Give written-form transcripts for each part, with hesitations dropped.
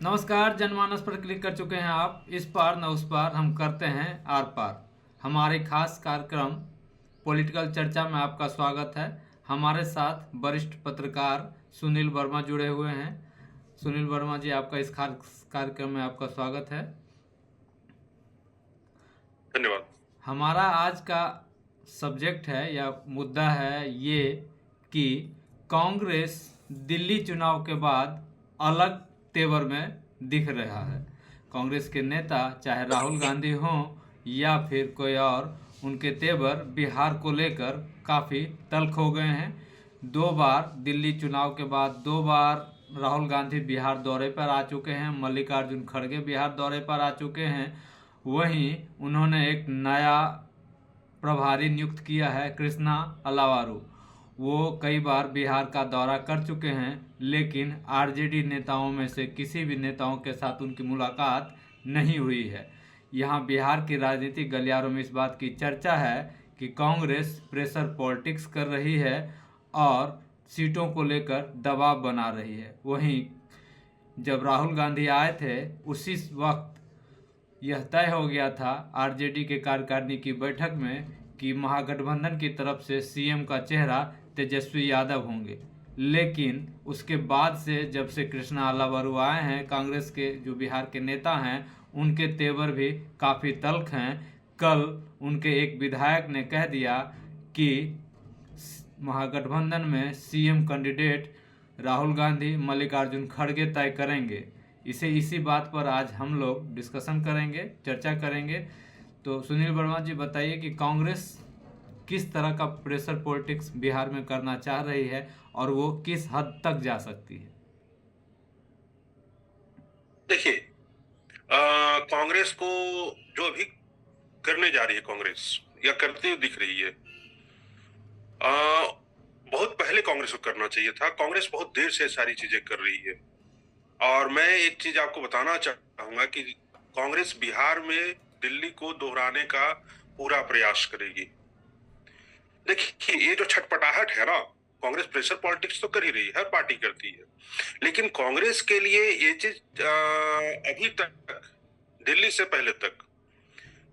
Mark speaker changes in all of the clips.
Speaker 1: नमस्कार। जनमानस पर क्लिक कर चुके हैं आप। इस पार न उस पार हम करते हैं आर पार। हमारे खास कार्यक्रम पॉलिटिकल चर्चा में आपका स्वागत है। हमारे साथ वरिष्ठ पत्रकार सुनील वर्मा जुड़े हुए हैं। सुनील वर्मा जी, आपका इस खास कार्यक्रम में आपका स्वागत है।
Speaker 2: धन्यवाद।
Speaker 1: हमारा आज का सब्जेक्ट है या मुद्दा है ये कि कांग्रेस दिल्ली चुनाव के बाद अलग तेवर में दिख रहा है। कांग्रेस के नेता चाहे राहुल गांधी हों या फिर कोई और, उनके तेवर बिहार को लेकर काफ़ी तल्ख हो गए हैं। 2 बार दिल्ली चुनाव के बाद 2 बार राहुल गांधी बिहार दौरे पर आ चुके हैं। मल्लिकार्जुन खड़गे बिहार दौरे पर आ चुके हैं। वहीं उन्होंने एक नया प्रभारी नियुक्त किया है, कृष्णा अलावारू। वो कई बार बिहार का दौरा कर चुके हैं, लेकिन आरजेडी नेताओं में से किसी भी नेताओं के साथ उनकी मुलाकात नहीं हुई है। यहाँ बिहार की राजनीतिक गलियारों में इस बात की चर्चा है कि कांग्रेस प्रेशर पॉलिटिक्स कर रही है और सीटों को लेकर दबाव बना रही है। वहीं जब राहुल गांधी आए थे उसी वक्त यह तय हो गया था आरजेडी के कार्यकारिणी की बैठक में कि महागठबंधन की तरफ से सीएम का चेहरा तेजस्वी यादव होंगे। लेकिन उसके बाद से जब से कृष्णा अलावारू आए हैं, कांग्रेस के जो बिहार के नेता हैं, उनके तेवर भी काफ़ी तल्ख हैं। कल उनके एक विधायक ने कह दिया कि महागठबंधन में सीएम कैंडिडेट राहुल गांधी मल्लिकार्जुन खड़गे तय करेंगे। इसी बात पर आज हम लोग डिस्कशन करेंगे, चर्चा करेंगे। तो सुनील वर्मा जी, बताइए कि कांग्रेस किस तरह का प्रेशर पॉलिटिक्स बिहार में करना चाह रही है और वो किस हद तक जा सकती है।
Speaker 2: देखिए, कांग्रेस को जो अभी करने जा रही है कांग्रेस या करती हुई दिख रही है, बहुत पहले कांग्रेस को करना चाहिए था। कांग्रेस बहुत देर से सारी चीजें कर रही है। और मैं एक चीज आपको बताना चाहूंगा कि कांग्रेस बिहार में दिल्ली को दोहराने का पूरा प्रयास करेगी। देखिए, ये जो छटपटाहट है ना, कांग्रेस प्रेशर पॉलिटिक्स तो कर ही रही है, हर पार्टी करती है। लेकिन कांग्रेस के लिए ये चीज अभी तक, दिल्ली से पहले तक,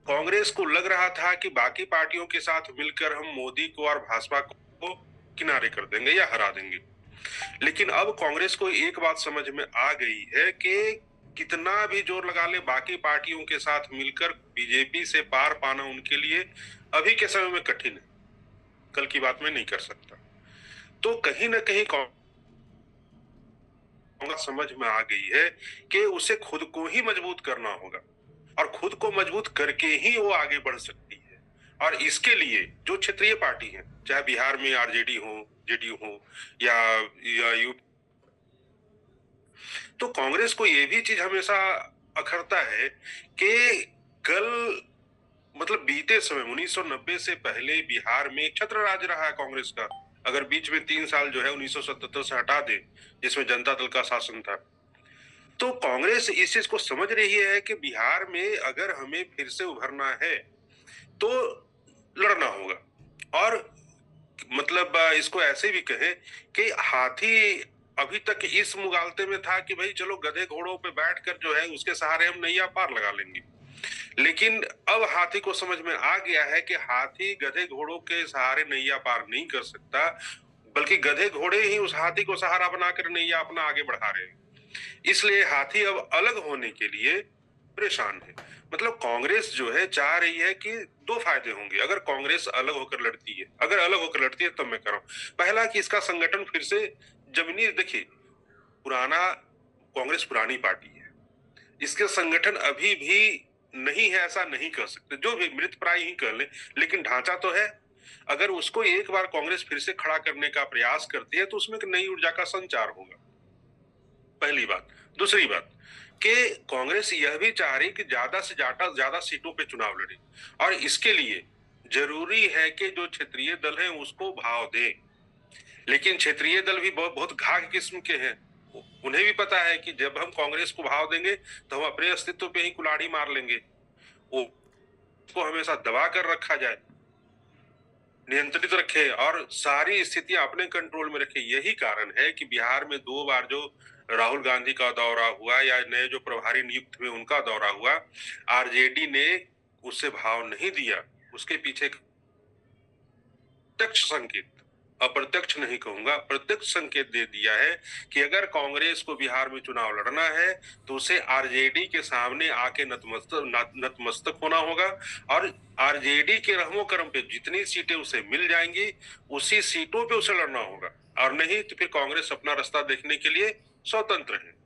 Speaker 2: कांग्रेस को लग रहा था कि बाकी पार्टियों के साथ मिलकर हम मोदी को और भाजपा को किनारे कर देंगे या हरा देंगे। लेकिन अब कांग्रेस को एक बात समझ में आ गई है कि कितना भी जोर लगा ले, बाकी पार्टियों के साथ मिलकर बीजेपी से पार पाना उनके लिए अभी के समय में कठिन है। कल की बात में नहीं कर सकता। तो कहीं ना कहीं कांग्रेस समझ में आ गई है कि उसे खुद को ही मजबूत करना होगा और खुद को मजबूत करके ही वो आगे बढ़ सकती है। और इसके लिए जो क्षेत्रीय पार्टी है, चाहे बिहार में आरजेडी हो, जेडीयू हो या यू, तो कांग्रेस को ये भी चीज हमेशा अखरता है कि कल, मतलब बीते समय 1990 से पहले बिहार में छत्र राज रहा है कांग्रेस का। अगर बीच में 3 साल जो है 1977 से हटा दे, जिसमें जनता दल का शासन था, तो कांग्रेस इस चीज को समझ रही है कि बिहार में अगर हमें फिर से उभरना है तो लड़ना होगा। और मतलब इसको ऐसे भी कहें कि हाथी अभी तक इस मुगालते में था कि भाई चलो गधे घोड़ों पे बैठकर जो है उसके सहारे हम नैया पार लगा लेंगे। लेकिन अब हाथी को समझ में आ गया है कि हाथी गधे घोड़ों के सहारे नैया पार नहीं कर सकता, बल्कि गधे घोड़े ही उस हाथी को सहारा बनाकर नैया अपना आगे बढ़ा रहे हैं। इसलिए हाथी अब अलग होने के लिए परेशान है। मतलब कांग्रेस जो है चाह रही है कि दो फायदे होंगे अगर कांग्रेस अलग होकर लड़ती है। अगर अलग होकर लड़ती है तब मैं कह रहा हूं, पहला कि इसका संगठन फिर से जमीनी, देखिए पुराना, कांग्रेस पुरानी पार्टी है, इसके संगठन अभी भी नहीं है, ऐसा नहीं कर सकते, जो भी मृत प्राय ही कर ले, लेकिन ढांचा तो है। अगर उसको एक बार कांग्रेस फिर से खड़ा करने का प्रयास करती है तो उसमें एक नई ऊर्जा का संचार होगा, पहली बात। दूसरी बात कि कांग्रेस यह भी चाह रही कि ज्यादा से ज्यादा सीटों पे चुनाव लड़े, और इसके लिए जरूरी है कि जो क्षेत्रीय दल हैं उसको भाव दें। लेकिन क्षेत्रीय दल भी बहुत बहुत घाघ किस्म के हैं। उन्हें भी पता है कि जब हम कांग्रेस को भाव देंगे तो हम अपने अस्तित्व पे ही कुल्हाड़ी मार लेंगे। वो उसको हमेशा दबा कर रखा जाए, नियंत्रित रखे और सारी स्थितियां अपने कंट्रोल में रखे। यही कारण है कि बिहार में 2 बार जो राहुल गांधी का दौरा हुआ या नए जो प्रभारी नियुक्त हुए उनका दौरा हुआ, आरजेडी ने उससे भाव नहीं दिया। उसके पीछे प्रत्यक्ष संकेत, अप्रत्यक्ष नहीं कहूंगा, प्रत्यक्ष संकेत दे दिया है कि अगर कांग्रेस को बिहार में चुनाव लड़ना है तो उसे आरजेडी के सामने आके नतमस्तक होना होगा, और आरजेडी के रहमो करम पे जितनी सीटें उसे मिल जाएंगी उसी सीटों पे उसे लड़ना होगा, और नहीं तो फिर कांग्रेस अपना रास्ता देखने के लिए स्वतंत्र है।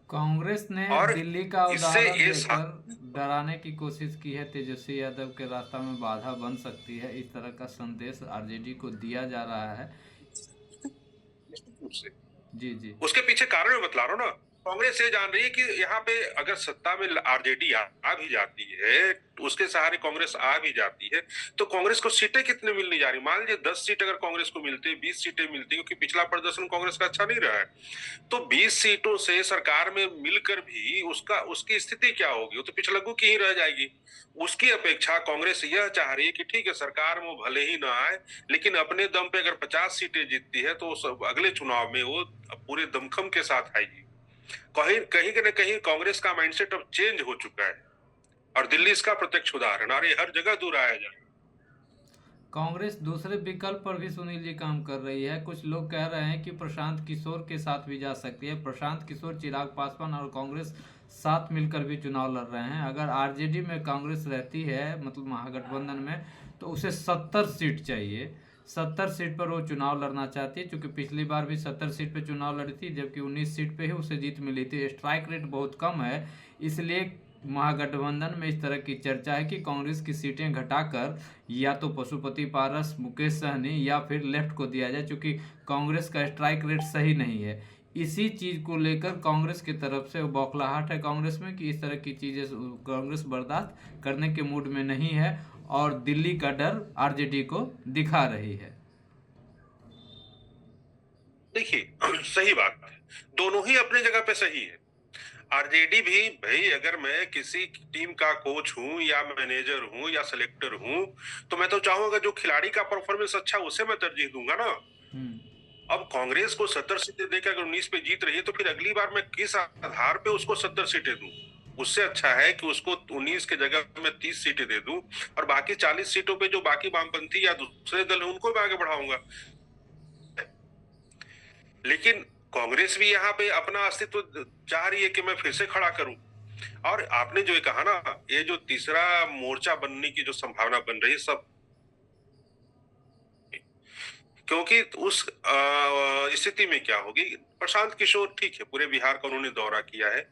Speaker 1: कांग्रेस ने
Speaker 2: और
Speaker 1: दिल्ली का
Speaker 2: इससे
Speaker 1: उदाहरण
Speaker 2: ये
Speaker 1: देकर डराने की कोशिश की है, तेजस्वी यादव के रास्ता में बाधा बन सकती है, इस तरह का संदेश आरजेडी को दिया जा रहा है। जी जी,
Speaker 2: उसके पीछे कारण मैं बतला रहा हूँ ना। कांग्रेस ये जान रही है कि यहाँ पे अगर सत्ता में आरजेडी आ भी जाती है, तो उसके सहारे कांग्रेस आ भी जाती है, तो कांग्रेस को सीटें कितने मिलने जा रही। मान लीजिए 10 सीट अगर कांग्रेस को मिलती है, 20 सीटें मिलती है, क्योंकि पिछला प्रदर्शन कांग्रेस का अच्छा नहीं रहा है, तो 20 सीटों से सरकार में मिलकर भी उसकी स्थिति क्या होगी, वो तो पिछलग्गू की ही रह जाएगी। उसकी अपेक्षा कांग्रेस यह चाह रही है कि ठीक है, सरकार में वो भले ही ना आए, लेकिन अपने दम पे अगर 50 सीटें जीतती है तो अगले चुनाव में वो पूरे दमखम के साथ आएगी। कहीं कहीं न कहीं कांग्रेस का माइंडसेट अब चेंज हो चुका है, और दिल्ली इसका प्रत्यक्ष उदाहरण, और ये हर जगह दोहराया जाए।
Speaker 1: कांग्रेस दूसरे विकल्प पर भी सुनील जी काम कर रही है। कुछ लोग कह रहे हैं कि प्रशांत किशोर के साथ भी जा सकती है। प्रशांत किशोर, चिराग पासवान और कांग्रेस साथ मिलकर भी चुनाव लड़ रहे हैं। अगर आरजेडी में कांग्रेस रहती है, मतलब महागठबंधन में, तो उसे 70 सीट चाहिए। 70 सीट पर वो चुनाव लड़ना चाहती है, क्योंकि पिछली बार भी 70 सीट पर चुनाव लड़ी थी, जबकि 19 सीट पे ही उसे जीत मिली थी। स्ट्राइक रेट बहुत कम है, इसलिए महागठबंधन में इस तरह की चर्चा है कि कांग्रेस की सीटें घटाकर या तो पशुपति पारस, मुकेश सहनी या फिर लेफ्ट को दिया जाए, क्योंकि कांग्रेस का स्ट्राइक रेट सही नहीं है। इसी चीज़ को लेकर कांग्रेस की तरफ से बौखलाहट है कांग्रेस में कि इस तरह की चीज़ें कांग्रेस बर्दाश्त करने के मूड में नहीं है, और दिल्ली का डर आरजेडी को दिखा रही है।
Speaker 2: देखिए, सही बात है, दोनों ही अपने जगह पे सही है। आरजेडी भी, भाई अगर मैं किसी टीम का कोच हूं या मैनेजर हूं या सिलेक्टर हूं, तो मैं तो चाहूंगा जो खिलाड़ी का परफॉर्मेंस अच्छा उसे मैं तरजीह दूंगा ना। अब कांग्रेस को 70 सीटें देकर अगर 19 पे जीत रही है, तो फिर अगली बार मैं किस आधार पे उसको 70 सीटें दूं। उससे अच्छा है कि उसको 19 के जगह मैं 30 सीटें दे दूं, और बाकी 40 सीटों पे जो बाकी वामपंथी या दूसरे दल है उनको मैं आगे बढ़ाऊंगा। लेकिन कांग्रेस भी यहाँ पे अपना अस्तित्व चाह रही है कि मैं फिर से खड़ा करूं। और आपने जो ये कहा ना, ये जो तीसरा मोर्चा बनने की जो संभावना बन रही है सब, क्योंकि उस स्थिति में क्या होगी, प्रशांत किशोर ठीक है, पूरे बिहार का उन्होंने दौरा किया है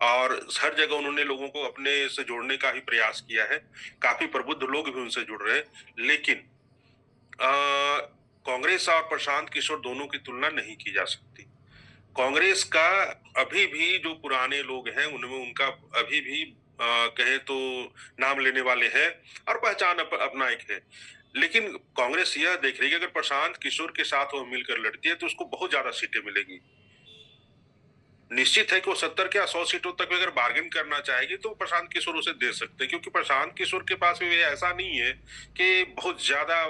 Speaker 2: और हर जगह उन्होंने लोगों को अपने से जोड़ने का ही प्रयास किया है, काफी प्रबुद्ध लोग भी उनसे जुड़ रहे हैं, लेकिन कांग्रेस और प्रशांत किशोर दोनों की तुलना नहीं की जा सकती। कांग्रेस का अभी भी जो पुराने लोग हैं उनमें उनका अभी भी कहे तो नाम लेने वाले हैं और पहचान अपना एक है, लेकिन कांग्रेस यह देख रही है कि अगर प्रशांत किशोर के साथ वो मिलकर लड़ती है तो उसको बहुत ज्यादा सीटें मिलेगी। निश्चित है कि वो 70 के 100 सीटों तक अगर बार्गेन करना चाहेगी तो प्रशांत किशोर उसे दे सकते हैं, क्योंकि प्रशांत किशोर के पास भी ऐसा नहीं है कि बहुत ज्यादा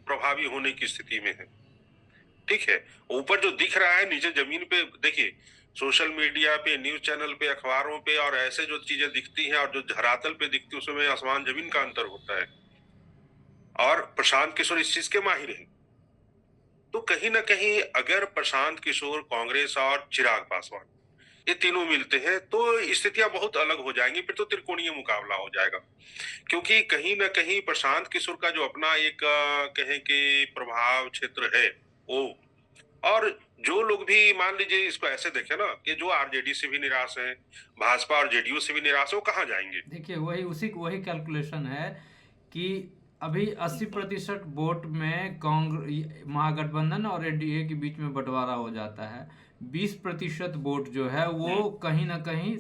Speaker 2: प्रभावी होने की स्थिति में है। ठीक है, ऊपर जो दिख रहा है, नीचे जमीन पे देखिए, सोशल मीडिया पे, न्यूज चैनल पे, अखबारों पे और ऐसे जो चीजें दिखती हैं और जो धरातल पे दिखती है उसमें आसमान जमीन का अंतर होता है, और प्रशांत किशोर इस चीज के माहिर हैं। तो कहीं ना कहीं अगर प्रशांत किशोर, कांग्रेस और चिराग पासवान ये तीनों मिलते हैं तो स्थितियां बहुत अलग हो जाएंगी, फिर तो त्रिकोणीय मुकाबला हो जाएगा, क्योंकि कहीं ना कहीं प्रशांत किशोर का जो अपना एक कहें कि प्रभाव क्षेत्र है वो, और जो लोग भी मान लीजिए इसको ऐसे देखे ना कि जो आरजेडी से भी निराश है, भाजपा और जेडीयू से भी निराश है, वो कहाँ जाएंगे।
Speaker 1: देखिए वही कैलकुलेशन है कि अभी 80% वोट में कांग्रेस, महागठबंधन और एनडीए के बीच में बंटवारा हो जाता है। 20% वोट जो है वो कहीं ना कहीं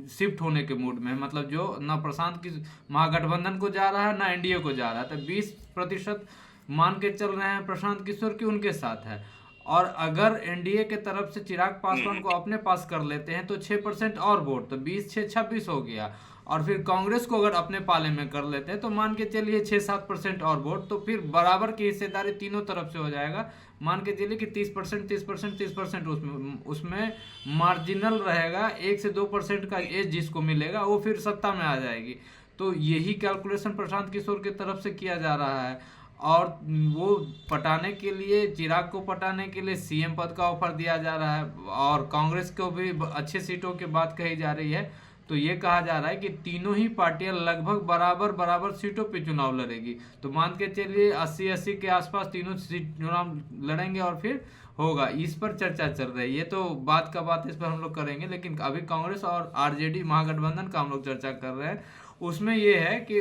Speaker 1: शिफ्ट होने के मूड में है, मतलब जो ना प्रशांत की महागठबंधन को जा रहा है ना एनडीए को जा रहा है, तो 20% मान के चल रहे हैं प्रशांत किशोर की उनके साथ है। और अगर एनडीए के तरफ से चिराग पासवान को अपने पास कर लेते हैं तो 6% और वोट, तो 20 6 26 हो गया। और फिर कांग्रेस को अगर अपने पाले में कर लेते हैं तो मान के चलिए 6-7% और वोट, तो फिर बराबर की हिस्सेदारी तीनों तरफ से हो जाएगा। मान के चलिए कि 30%, 30%, 30% उसमें मार्जिनल रहेगा, 1 से 2% का एज जिसको मिलेगा वो फिर सत्ता में आ जाएगी। तो यही कैलकुलेशन प्रशांत किशोर की तरफ से किया जा रहा है। और वो पटाने के लिए, चिराग को पटाने के लिए सीएम पद का ऑफर दिया जा रहा है, और कांग्रेस को भी अच्छे सीटों की बात कही जा रही है। तो ये कहा जा रहा है कि तीनों ही पार्टियां लगभग बराबर बराबर सीटों पे चुनाव लड़ेगी। तो मान के चलिए 80-80 के आसपास तीनों सीट चुनाव लड़ेंगे और फिर होगा। इस पर चर्चा चल रही है, ये तो बात का बात, इस पर हम लोग करेंगे। लेकिन अभी कांग्रेस और आरजेडी महागठबंधन का हम लोग चर्चा कर रहे हैं। उसमें ये है कि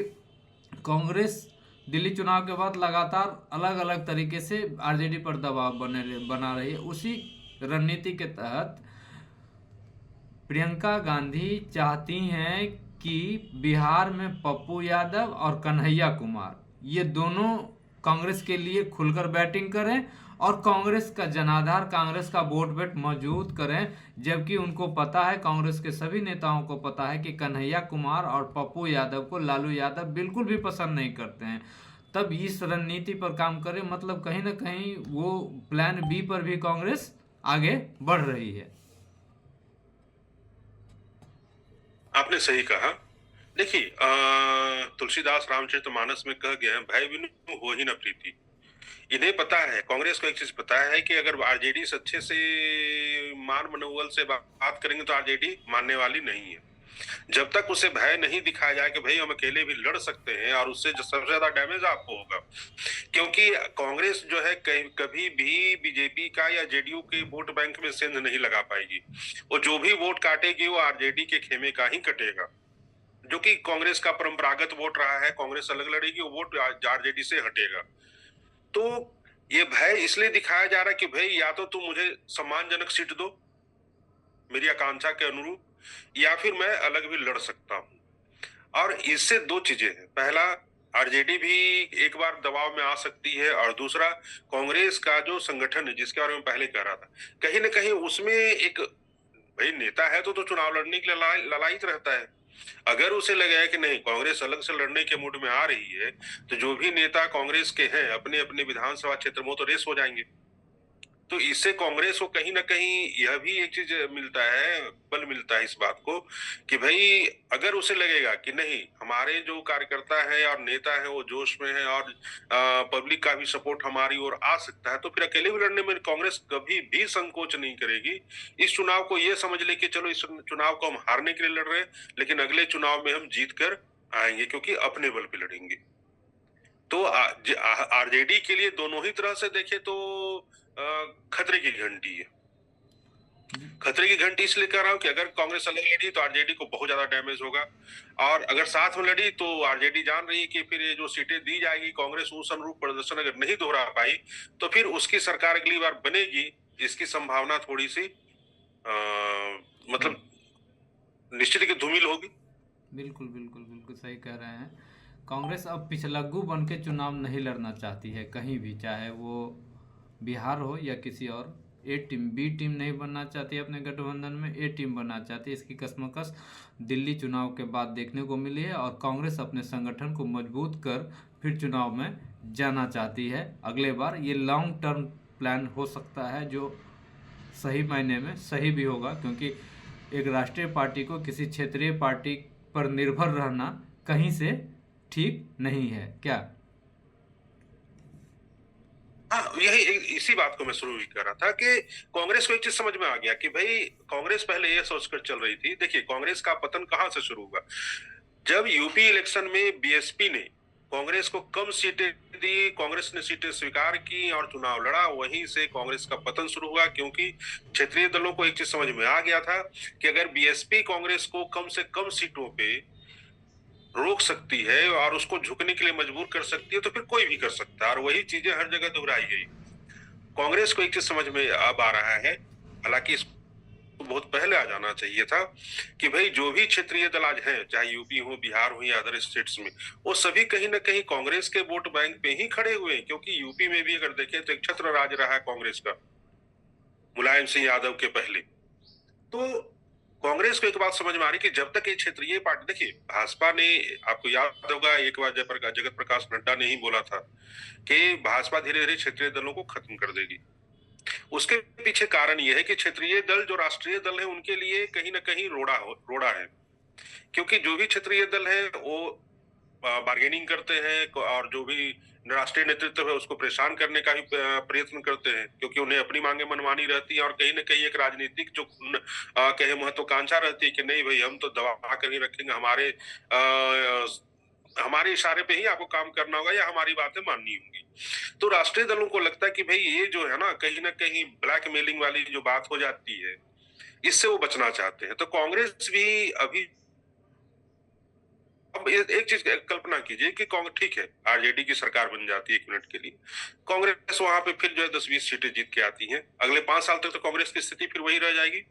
Speaker 1: कांग्रेस दिल्ली चुनाव के बाद लगातार अलग अलग तरीके से आरजेडी पर दबाव बना रही है। उसी रणनीति के तहत प्रियंका गांधी चाहती हैं कि बिहार में पप्पू यादव और कन्हैया कुमार ये दोनों कांग्रेस के लिए खुलकर बैटिंग करें और कांग्रेस का जनाधार, कांग्रेस का वोट बैंक मजबूत करें। जबकि उनको पता है, कांग्रेस के सभी नेताओं को पता है कि कन्हैया कुमार और पप्पू यादव को लालू यादव बिल्कुल भी पसंद नहीं करते हैं। तब इस रणनीति पर काम करें, मतलब कहीं ना कहीं वो प्लान बी पर भी कांग्रेस आगे बढ़ रही है।
Speaker 2: आपने सही कहा। देखिए, तुलसीदास रामचरितमानस में कह गया है, भय बिनु होहि न प्रीति। इन्हें पता है, कांग्रेस को एक चीज पता है कि अगर आरजेडी से अच्छे से मान मनोबल से बात करेंगे तो आरजेडी मानने वाली नहीं है। जब तक उसे भय नहीं दिखाया जाए कि भाई हम अकेले भी लड़ सकते हैं, और उससे जो सबसे ज्यादा डैमेज आपको होगा, क्योंकि कांग्रेस जो है कभी भी बीजेपी का या जेडीयू के वोट बैंक में सेंध नहीं लगा पाएगी। वो जो भी वोट काटेगी वो आरजेडी के खेमे का ही कटेगा, जो कि कांग्रेस का परंपरागत वोट रहा है। कांग्रेस अलग लड़ेगी, वो वोट आरजेडी से हटेगा। तो ये भय इसलिए दिखाया जा रहा है कि भाई या तो तुम मुझे सम्मानजनक सीट दो मेरी आकांक्षा के अनुरूप, या फिर मैं अलग भी लड़ सकता हूं। और इससे दो चीजें हैं, पहला आरजेडी भी एक बार दबाव में आ सकती है, और दूसरा कांग्रेस का जो संगठन है जिसके बारे में पहले कह रहा था, कहीं ना कहीं उसमें एक भाई नेता है तो चुनाव लड़ने के लिए ललायित रहता है। अगर उसे लगेगा कि नहीं कांग्रेस अलग से लड़ने के मूड में आ रही है, तो जो भी नेता कांग्रेस के हैं अपने अपने विधानसभा क्षेत्र में तो रेस हो जाएंगे। तो इससे कांग्रेस को कहीं ना कहीं यह भी एक चीज मिलता है, बल मिलता है इस बात को कि भाई अगर उसे लगेगा कि नहीं हमारे जो कार्यकर्ता है और नेता है वो जोश में है और पब्लिक का भी सपोर्ट हमारी ओर आ सकता है, तो फिर अकेले भी लड़ने में कांग्रेस कभी भी संकोच नहीं करेगी। इस चुनाव को ये समझ ले कि चलो इस चुनाव को हम हारने के लिए लड़ रहे हैं, लेकिन अगले चुनाव में हम जीत कर आएंगे, क्योंकि अपने बल पे लड़ेंगे। तो आरजेडी के लिए दोनों ही तरह से देखे तो खतरे की घंटी है। खतरे की घंटी इसलिए कह रहा हूं कि अगर कांग्रेस अलग लड़ी तो आरजेडी को बहुत ज्यादा डैमेज होगा, और अगर साथ में लड़ी तो आरजेडी जान रही है कि फिर ये जो सीटें दी जाएगी, कांग्रेस उस अनुरूप प्रदर्शन अगर नहीं दोहरा पाई तो फिर उसकी सरकार अगली बार बनेगी, इसकी संभावना थोड़ी सी मतलब निश्चित की धूमिल होगी।
Speaker 1: बिल्कुल बिल्कुल बिल्कुल सही कह रहे हैं। कांग्रेस अब पिछलग्गू बन के चुनाव नहीं लड़ना चाहती है कहीं भी, चाहे वो बिहार हो या किसी और। ए टीम बी टीम नहीं बनना चाहती है अपने गठबंधन में, ए टीम बनना चाहती है। इसकी कश्मकश दिल्ली चुनाव के बाद देखने को मिली है, और कांग्रेस अपने संगठन को मजबूत कर फिर चुनाव में जाना चाहती है अगले बार। ये लॉन्ग टर्म प्लान हो सकता है जो सही मायने में सही भी होगा, क्योंकि एक राष्ट्रीय पार्टी को किसी क्षेत्रीय पार्टी पर निर्भर रहना कहीं से ठीक नहीं है क्या?
Speaker 2: हाँ, यही इसी बात को मैं शुरू भी कर रहा था कि कांग्रेस को एक चीज समझ में आ गया कि भाई कांग्रेस पहले ये सोचकर चल रही थी। देखिए कांग्रेस का पतन कहां से शुरू हुआ, जब यूपी इलेक्शन में बीएसपी ने कांग्रेस को कम सीटें दी, कांग्रेस ने सीटें स्वीकार की और चुनाव लड़ा, वहीं से कांग्रेस का पतन शुरू हुआ। क्योंकि क्षेत्रीय दलों को एक चीज समझ में आ गया था कि अगर बीएसपी कांग्रेस को कम से कम सीटों पे रोक सकती है और उसको झुकने के लिए मजबूर कर सकती है, तो फिर कोई भी कर सकता है। और वही चीजें हर जगह दोहराई गई। कांग्रेस को एक चीज समझ में अब आ रहा है, हालांकि इसको बहुत पहले आ जाना चाहिए था, कि भाई जो भी क्षेत्रीय दल आज हैं, चाहे यूपी हो, बिहार हो या अदर स्टेट्स में, वो सभी कहीं ना कहीं कांग्रेस के वोट बैंक पे ही खड़े हुए हैं। क्योंकि यूपी में भी अगर देखें तो एक छत्र राज रहा है कांग्रेस का, मुलायम सिंह यादव के पहले। तो कांग्रेस को एक बात समझ में आ रही कि जब तक ये क्षेत्रीय पार्टी, देखिए भाजपा ने, आपको याद होगा एक बार जगत प्रकाश नड्डा ने ही बोला था कि भाजपा धीरे धीरे क्षेत्रीय दलों को खत्म कर देगी। उसके पीछे कारण यह है कि क्षेत्रीय दल जो राष्ट्रीय दल है उनके लिए कहीं ना कहीं रोड़ा है, क्योंकि जो भी क्षेत्रीय दल है वो बार्गेनिंग करते हैं और जो भी राष्ट्रीय नेतृत्व है उसको परेशान करने का भी प्रयत्न करते हैं, क्योंकि उन्हें अपनी मांगे मनवानी रहती है और कहीं ना कहीं एक राजनीतिक जो कहे महत्वाकांक्षा रहती है कि नहीं भाई हम तो दबा कर ही रखेंगे, हमारे इशारे पे ही आपको काम करना होगा या हमारी बातें माननी होंगी। तो राष्ट्रीय दलों को लगता है कि भाई ये जो है ना कहीं ब्लैकमेलिंग वाली जो बात हो जाती है, इससे वो बचना चाहते हैं। तो कांग्रेस भी अभी, अब एक चीज कल्पना कीजिए कि ठीक है आरजेडी की सरकार बन जाती है एक मिनट के लिए, कांग्रेस वहां पे फिर जो है 10-20 सीटें जीत के आती हैं, अगले 5 साल तक तो कांग्रेस की स्थिति फिर वही रह जाएगी।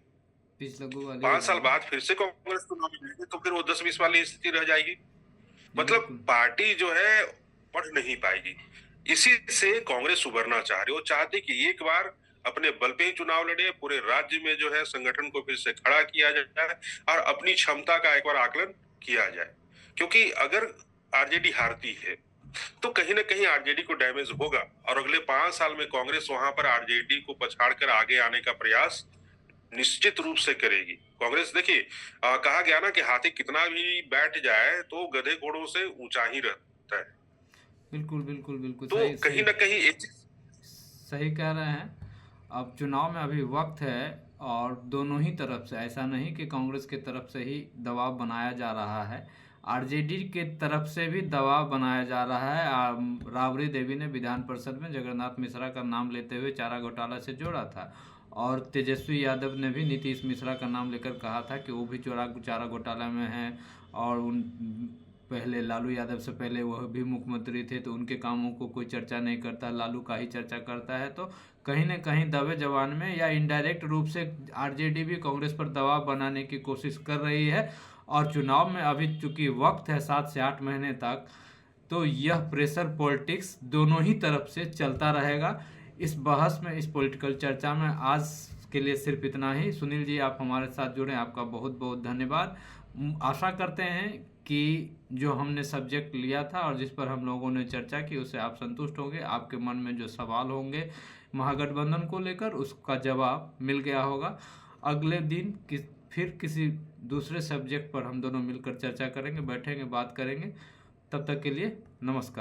Speaker 2: 5 साल बाद फिर से कांग्रेस चुनाव लड़ेगी तो फिर वो 10-20 वाली स्थिति रह जाएगी। मतलब पार्टी जो है बढ़ नहीं पाएगी। इसी से कांग्रेस उभरना चाह रही है, वो चाहती कि एक बार अपने बल पे ही चुनाव लड़े, पूरे राज्य में जो है संगठन को फिर से खड़ा किया जाए और अपनी क्षमता का एक बार आकलन किया जाए। क्योंकि अगर आरजेडी हारती है तो कहीं ना कहीं आरजेडी को डैमेज होगा और अगले 5 साल में कांग्रेस वहां पर आरजेडी को पछाड़कर आगे आने का प्रयास निश्चित रूप से करेगी। कांग्रेस, देखिए कहा गया ना कि हाथी कितना भी बैठ जाए तो गधे घोड़ों से ऊंचा ही रहता है।
Speaker 1: बिल्कुल बिल्कुल बिल्कुल,
Speaker 2: तो कहीं ना कहीं एक
Speaker 1: सही कह रहे हैं। अब चुनाव में अभी वक्त है और दोनों ही तरफ से, ऐसा नहीं कि कांग्रेस के तरफ से ही दबाव बनाया जा रहा है, आरजेडी के तरफ से भी दबाव बनाया जा रहा है। राबड़ी देवी ने विधान परिषद में जगन्नाथ मिश्रा का नाम लेते हुए चारा घोटाला से जोड़ा था और तेजस्वी यादव ने भी नीतीश मिश्रा का नाम लेकर कहा था कि वो भी चारा घोटाला में हैं और पहले लालू यादव से पहले वह भी मुख्यमंत्री थे तो उनके कामों को कोई चर्चा नहीं करता, लालू का ही चर्चा करता है। तो कहीं न कहीं दबे जवान में या इनडायरेक्ट रूप से आरजेडी भी कांग्रेस पर दबाव बनाने की कोशिश कर रही है और चुनाव में अभी चूंकि वक्त है 7 से 8 महीने तक, तो यह प्रेशर पॉलिटिक्स दोनों ही तरफ से चलता रहेगा। इस बहस में, इस पॉलिटिकल चर्चा में आज के लिए सिर्फ इतना ही। सुनील जी, आप हमारे साथ जुड़े, आपका बहुत बहुत धन्यवाद। आशा करते हैं कि जो हमने सब्जेक्ट लिया था और जिस पर हम लोगों ने चर्चा की उससे आप संतुष्ट होंगे। आपके मन में जो सवाल होंगे महागठबंधन को लेकर उसका जवाब मिल गया होगा। अगले दिन फिर किसी दूसरे सब्जेक्ट पर हम दोनों मिलकर चर्चा करेंगे, बैठेंगे, बात करेंगे। तब तक के लिए नमस्कार।